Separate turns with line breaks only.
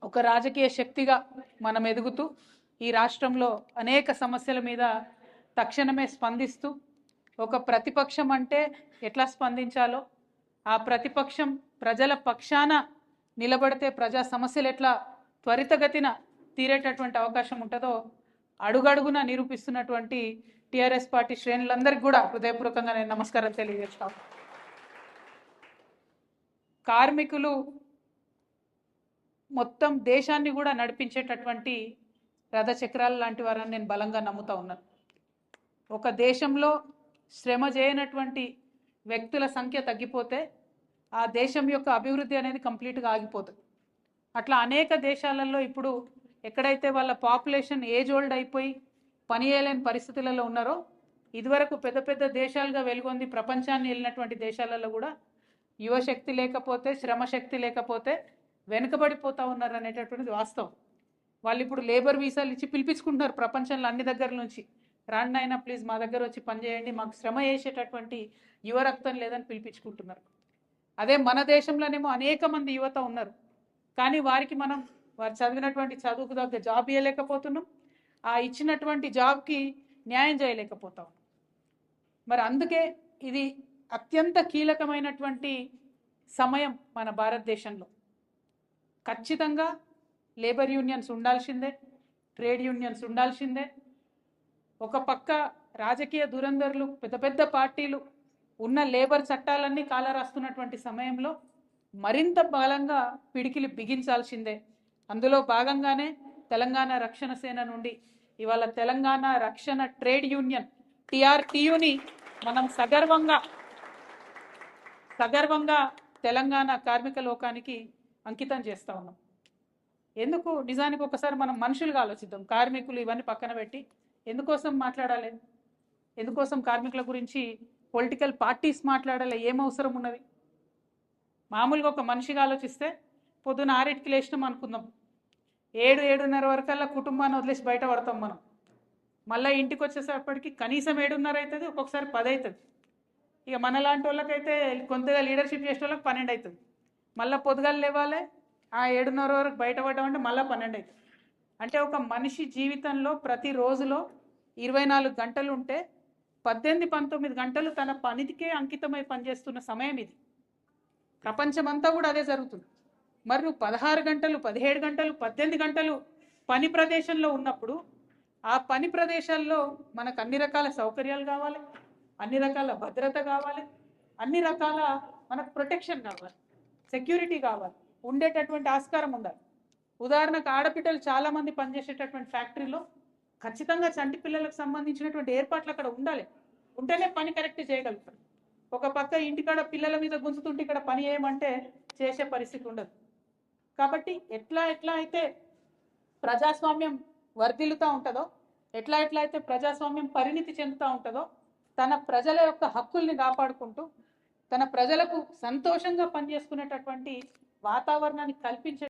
ఒక రాజకీయ శక్తిగా మనం ఎదుగుతూ ఈ రాష్ట్రంలో అనేక సమస్యల మీద తక్షణమే స్పందిస్తూ ఒక ప్రతిపక్షం అంటే ఎట్లా స్పందించాలో, ఆ ప్రతిపక్షం ప్రజల పక్షాన నిలబడితే ప్రజా సమస్యలు ఎట్లా త్వరితగతిన తీరేటటువంటి అవకాశం ఉంటుందో అడుగడుగున నిరూపిస్తున్నటువంటి టీఆర్ఎస్ పార్టీ శ్రేణులందరికీ కూడా హృదయపూర్వకంగా నేను నమస్కారం తెలియజేస్తాను. కార్మికులు మొత్తం దేశాన్ని కూడా నడిపించేటటువంటి రథచక్రాలు లాంటి వారని నేను బలంగా నమ్ముతా ఉన్నాను. ఒక దేశంలో శ్రమ చేయనటువంటి వ్యక్తుల సంఖ్య తగ్గిపోతే ఆ దేశం యొక్క అభివృద్ధి అనేది కంప్లీట్గా ఆగిపోతుంది. అట్లా అనేక దేశాలలో ఇప్పుడు ఎక్కడైతే వాళ్ళ పాపులేషన్ ఏజ్ ఓల్డ్ అయిపోయి పని చేయలేని పరిస్థితులలో ఉన్నారో, ఇదివరకు పెద్ద పెద్ద దేశాలుగా వెలుగొంది ప్రపంచాన్ని వెళ్ళినటువంటి దేశాలలో కూడా యువశక్తి లేకపోతే, శ్రమశక్తి లేకపోతే వెనుకబడిపోతూ ఉన్నారు అనేటటువంటిది వాస్తవం. వాళ్ళు ఇప్పుడు లేబర్ వీసాలు ఇచ్చి పిలిపించుకుంటున్నారు ప్రపంచంలో అన్ని దగ్గర నుంచి. రాండి అయినా ప్లీజ్ మా దగ్గర వచ్చి పనిచేయండి, మాకు శ్రమ చేసేటటువంటి యువ రక్తం లేదని పిలిపించుకుంటున్నారు. అదే మన దేశంలోనేమో అనేక మంది యువత ఉన్నారు, కానీ వారికి మనం వారు చదివినటువంటి చదువుకు తగ్గ జాబ్ ఇవ్వలేకపోతున్నాం, ఆ ఇచ్చినటువంటి జాబ్కి న్యాయం చేయలేకపోతాం. మరి అందుకే ఇది అత్యంత కీలకమైనటువంటి సమయం మన భారతదేశంలో. ఖచ్చితంగా లేబర్ యూనియన్స్ ఉండాల్సిందే, ట్రేడ్ యూనియన్స్ ఉండాల్సిందే. ఒక పక్క రాజకీయ దురంధరులు, పెద్ద పెద్ద పార్టీలు ఉన్న లేబర్ చట్టాలన్నీ కాలరాస్తున్నటువంటి సమయంలో మరింత బలంగా పిడికిలి బిగించాల్సిందే. అందులో భాగంగానే తెలంగాణ రక్షణ సేన నుండి ఇవాళ తెలంగాణ రక్షణ ట్రేడ్ యూనియన్ TRTUని మనం సగర్వంగా తెలంగాణ కార్మిక లోకానికి అంకితం చేస్తూ ఉన్నాం. ఎందుకు? నిజానికి ఒకసారి మనం మనుషులుగా ఆలోచిద్దాం. కార్మికులు ఇవన్నీ పక్కన పెట్టి ఎందుకోసం మాట్లాడాలి? ఎందుకోసం కార్మికుల గురించి పొలిటికల్ పార్టీస్ మాట్లాడాలి? ఏం అవసరం ఉన్నది? మామూలుగా ఒక మనిషిగా ఆలోచిస్తే పొద్దున 6కి లేచినాం అనుకుందాం, 7-7:30 వరకల్లా కుటుంబాన్ని వదిలేసి బయట పడతాం మనం. మళ్ళీ ఇంటికి వచ్చేసప్పటికి కనీసం 7:30 అవుతుంది, ఒక్కొక్కసారి 10 అవుతుంది. ఇక మనలాంటి వాళ్ళకైతే కొంతగా లీడర్షిప్ చేసే వాళ్ళకి 12 అవుతుంది. మళ్ళీ పొద్దుగాలు లేవాలి, ఆ 7:30 వరకు బయట పడ్డామంటే మళ్ళీ 12 అవుతుంది. అంటే ఒక మనిషి జీవితంలో ప్రతి రోజులో 24 గంటలు ఉంటే 18-19 గంటలు తన పనికే అంకితమై పనిచేస్తున్న సమయం ఇది. ప్రపంచమంతా కూడా అదే జరుగుతుంది. మరి నువ్వు 16 గంటలు, 17 గంటలు, 18 గంటలు పని ప్రదేశంలో ఉన్నప్పుడు ఆ పని ప్రదేశాల్లో మనకు అన్ని రకాల సౌకర్యాలు కావాలి, అన్ని రకాల భద్రత కావాలి, అన్ని రకాల మనకు ప్రొటెక్షన్ కావాలి, సెక్యూరిటీ కావాలి, ఉండేటటువంటి ఆస్కారం ఉండాలి. ఉదాహరణకు ఆడపిల్లలు చాలామంది పనిచేసేటటువంటి ఫ్యాక్టరీలో ఖచ్చితంగా చంటి పిల్లలకు సంబంధించినటువంటి ఏర్పాట్లు అక్కడ ఉండాలి. ఉంటేనే పని కరెక్ట్ చేయగలుగుతారు. ఒక పక్క ఇంటికాడ పిల్లల మీద గుంజుతుంటే ఇక్కడ పని చేయమంటే చేసే పరిస్థితి ఉండదు. కాబట్టి ఎట్లా అయితే ప్రజాస్వామ్యం వర్ధిల్లుతూ ఉంటుందో, ఎట్లా అయితే ప్రజాస్వామ్యం పరిణితి చెందుతూ ఉంటుందో, తన ప్రజల యొక్క హక్కుల్ని కాపాడుకుంటూ తన ప్రజలకు సంతోషంగా పనిచేసుకునేటటువంటి వాతావరణాన్ని కల్పించే